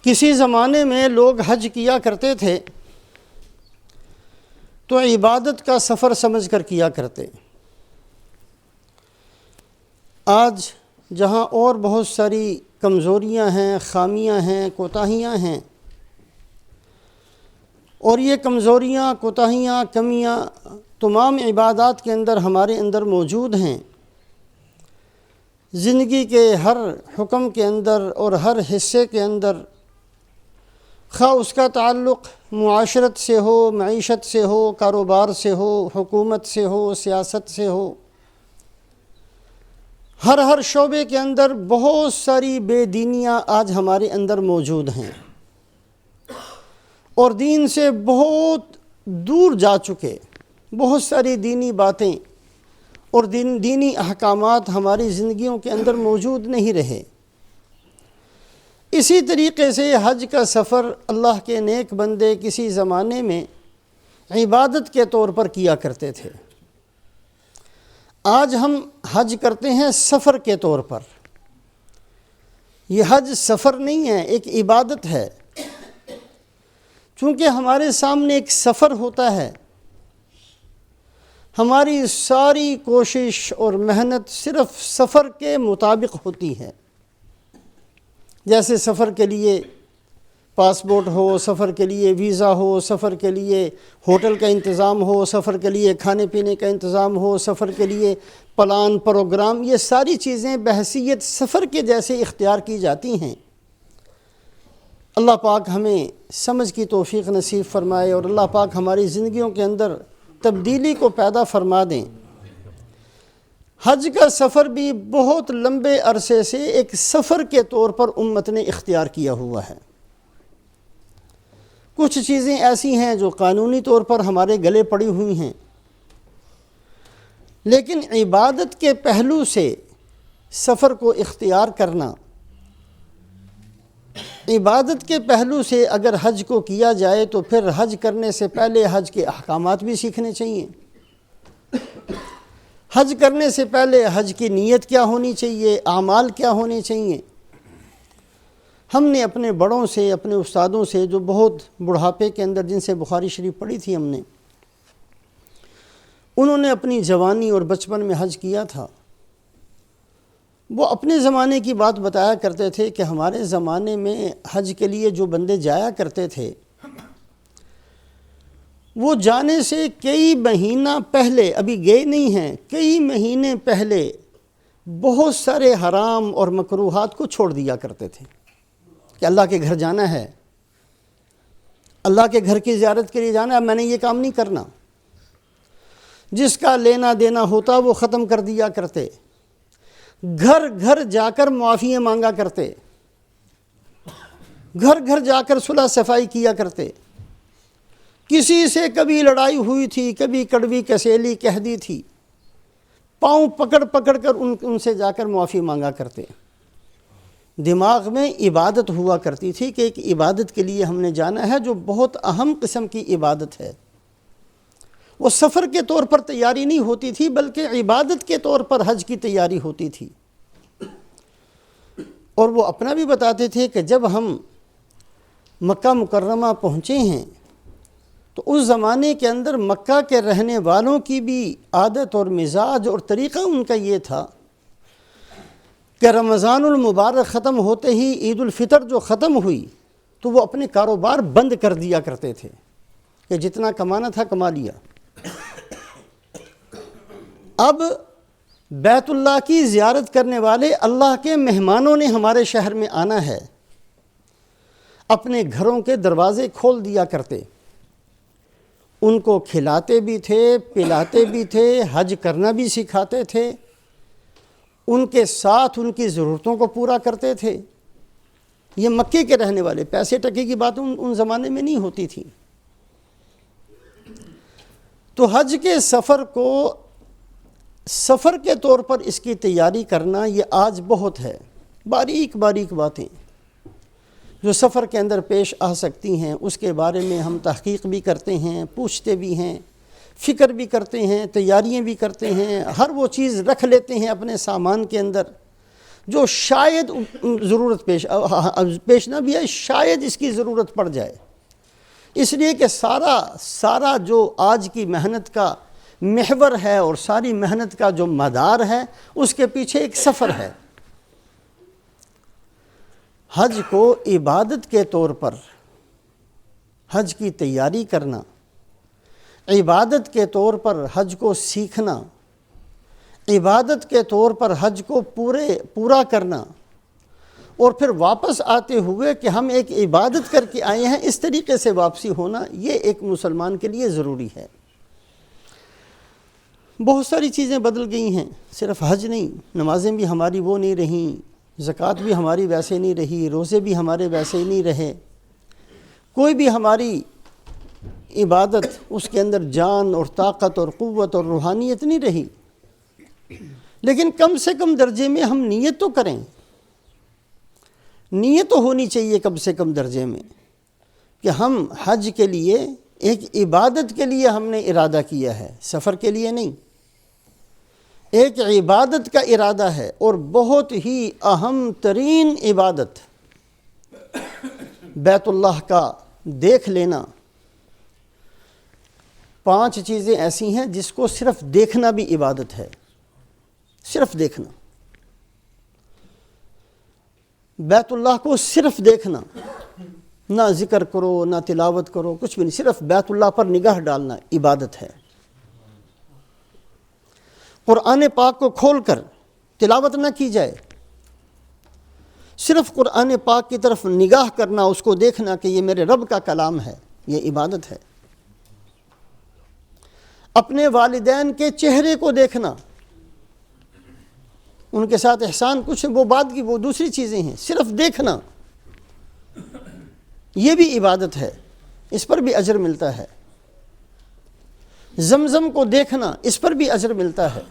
کسی زمانے میں لوگ حج کیا کرتے تھے تو عبادت کا سفر سمجھ کر کیا کرتے۔ آج جہاں اور بہت ساری کمزوریاں ہیں، خامیاں ہیں، کوتاہیاں ہیں، اور یہ کمزوریاں، کوتاہیاں، کمیاں تمام عبادات کے اندر ہمارے اندر موجود ہیں۔ زندگی کے ہر حکم کے اندر اور ہر حصے کے اندر، خواہ اس کا تعلق معاشرت سے ہو، معیشت سے ہو، کاروبار سے ہو، حکومت سے ہو، سیاست سے ہو، ہر شعبے کے اندر بہت ساری بے دینیاں آج ہمارے اندر موجود ہیں اور دین سے بہت دور جا چکے۔ بہت ساری دینی باتیں اور دینی احکامات ہماری زندگیوں کے اندر موجود نہیں رہے۔ اسی طریقے سے حج کا سفر اللہ کے نیک بندے کسی زمانے میں عبادت کے طور پر کیا کرتے تھے۔ آج ہم حج کرتے ہیں سفر کے طور پر۔ یہ حج سفر نہیں ہے، ایک عبادت ہے، چونکہ ہمارے سامنے ایک سفر ہوتا ہے۔ ہماری ساری کوشش اور محنت صرف سفر کے مطابق ہوتی ہے۔ جیسے سفر کے لیے پاسپورٹ ہو، سفر کے لیے ویزا ہو، سفر کے لیے ہوٹل کا انتظام ہو، سفر کے لیے کھانے پینے کا انتظام ہو، سفر کے لیے پلان پروگرام، یہ ساری چیزیں بحیثیت سفر کے جیسے اختیار کی جاتی ہیں۔ اللہ پاک ہمیں سمجھ کی توفیق نصیب فرمائے اور اللہ پاک ہماری زندگیوں کے اندر تبدیلی کو پیدا فرما دیں۔ حج کا سفر بھی بہت لمبے عرصے سے ایک سفر کے طور پر امت نے اختیار کیا ہوا ہے۔ کچھ چیزیں ایسی ہیں جو قانونی طور پر ہمارے گلے پڑی ہوئی ہیں، لیکن عبادت کے پہلو سے سفر کو اختیار کرنا، عبادت کے پہلو سے اگر حج کو کیا جائے تو پھر حج کرنے سے پہلے حج کے احکامات بھی سیکھنے چاہیے۔ حج کرنے سے پہلے حج کی نیت کیا ہونی چاہیے، اعمال کیا ہونے چاہیے۔ ہم نے اپنے بڑوں سے، اپنے استادوں سے جو بہت بڑھاپے کے اندر جن سے بخاری شریف پڑھی تھی ہم نے، انہوں نے اپنی جوانی اور بچپن میں حج کیا تھا۔ وہ اپنے زمانے کی بات بتایا کرتے تھے کہ ہمارے زمانے میں حج کے لیے جو بندے جایا کرتے تھے، وہ جانے سے کئی مہینہ پہلے، ابھی گئے نہیں ہیں، کئی مہینے پہلے بہت سارے حرام اور مکروہات کو چھوڑ دیا کرتے تھے کہ اللہ کے گھر جانا ہے، اللہ کے گھر کی زیارت کے لیے جانا ہے، میں نے یہ کام نہیں کرنا۔ جس کا لینا دینا ہوتا وہ ختم کر دیا کرتے، گھر گھر جا کر معافیاں مانگا کرتے، گھر گھر جا کر صلح صفائی کیا کرتے۔ کسی سے کبھی لڑائی ہوئی تھی، کبھی کڑوی کسیلی کہہ دی تھی، پاؤں پکڑ پکڑ کر ان سے جا کر معافی مانگا کرتے۔ دماغ میں عبادت ہوا کرتی تھی کہ ایک عبادت کے لیے ہم نے جانا ہے جو بہت اہم قسم کی عبادت ہے۔ وہ سفر کے طور پر تیاری نہیں ہوتی تھی بلکہ عبادت کے طور پر حج کی تیاری ہوتی تھی۔ اور وہ اپنا بھی بتاتے تھے کہ جب ہم مکہ مکرمہ پہنچے ہیں تو اس زمانے کے اندر مکہ کے رہنے والوں کی بھی عادت اور مزاج اور طریقہ ان کا یہ تھا کہ رمضان المبارک ختم ہوتے ہی عید الفطر جو ختم ہوئی تو وہ اپنے کاروبار بند کر دیا کرتے تھے کہ جتنا کمانا تھا کما لیا۔ اب بیت اللہ کی زیارت کرنے والے اللہ کے مہمانوں نے ہمارے شہر میں آنا ہے، اپنے گھروں کے دروازے کھول دیا کرتے، ان کو کھلاتے بھی تھے، پلاتے بھی تھے، حج کرنا بھی سکھاتے تھے، ان کے ساتھ ان کی ضرورتوں کو پورا کرتے تھے۔ یہ مکے کے رہنے والے، پیسے ٹکے کی بات ان زمانے میں نہیں ہوتی تھی۔ تو حج کے سفر کو سفر کے طور پر اس کی تیاری کرنا یہ آج بہت ہے، باریک باریک باتیں جو سفر کے اندر پیش آ سکتی ہیں اس کے بارے میں ہم تحقیق بھی کرتے ہیں، پوچھتے بھی ہیں، فکر بھی کرتے ہیں، تیاریاں بھی کرتے ہیں، ہر وہ چیز رکھ لیتے ہیں اپنے سامان کے اندر جو شاید ضرورت پیش نہ بھی ہے، شاید اس کی ضرورت پڑ جائے، اس لیے کہ سارا جو آج کی محنت کا محور ہے اور ساری محنت کا جو مدار ہے اس کے پیچھے ایک سفر ہے۔ حج کو عبادت کے طور پر حج کی تیاری کرنا، عبادت کے طور پر حج کو سیکھنا، عبادت کے طور پر حج کو پورا کرنا، اور پھر واپس آتے ہوئے کہ ہم ایک عبادت کر کے آئے ہیں، اس طریقے سے واپسی ہونا، یہ ایک مسلمان کے لیے ضروری ہے۔ بہت ساری چیزیں بدل گئی ہیں، صرف حج نہیں، نمازیں بھی ہماری وہ نہیں رہیں، زکوٰۃ بھی ہماری ویسے نہیں رہی، روزے بھی ہمارے ویسے ہی نہیں رہے، کوئی بھی ہماری عبادت اس کے اندر جان اور طاقت اور قوت اور روحانیت نہیں رہی، لیکن کم سے کم درجے میں ہم نیت تو کریں، نیت تو ہونی چاہیے کم سے کم درجے میں کہ ہم حج کے لیے ایک عبادت کے لیے ہم نے ارادہ کیا ہے، سفر کے لیے نہیں، ایک عبادت کا ارادہ ہے، اور بہت ہی اہم ترین عبادت بیت اللہ کا دیکھ لینا۔ 5 چیزیں ایسی ہیں جس کو صرف دیکھنا بھی عبادت ہے، صرف دیکھنا، بیت اللہ کو صرف دیکھنا، نہ ذکر کرو نہ تلاوت کرو، کچھ بھی نہیں، صرف بیت اللہ پر نگاہ ڈالنا عبادت ہے۔ قرآن پاک کو کھول کر تلاوت نہ کی جائے، صرف قرآن پاک کی طرف نگاہ کرنا، اس کو دیکھنا کہ یہ میرے رب کا کلام ہے، یہ عبادت ہے۔ اپنے والدین کے چہرے کو دیکھنا، ان کے ساتھ احسان، کچھ وہ بعد کی، وہ دوسری چیزیں ہیں، صرف دیکھنا یہ بھی عبادت ہے، اس پر بھی اجر ملتا ہے۔ زمزم کو دیکھنا، اس پر بھی اجر ملتا ہے۔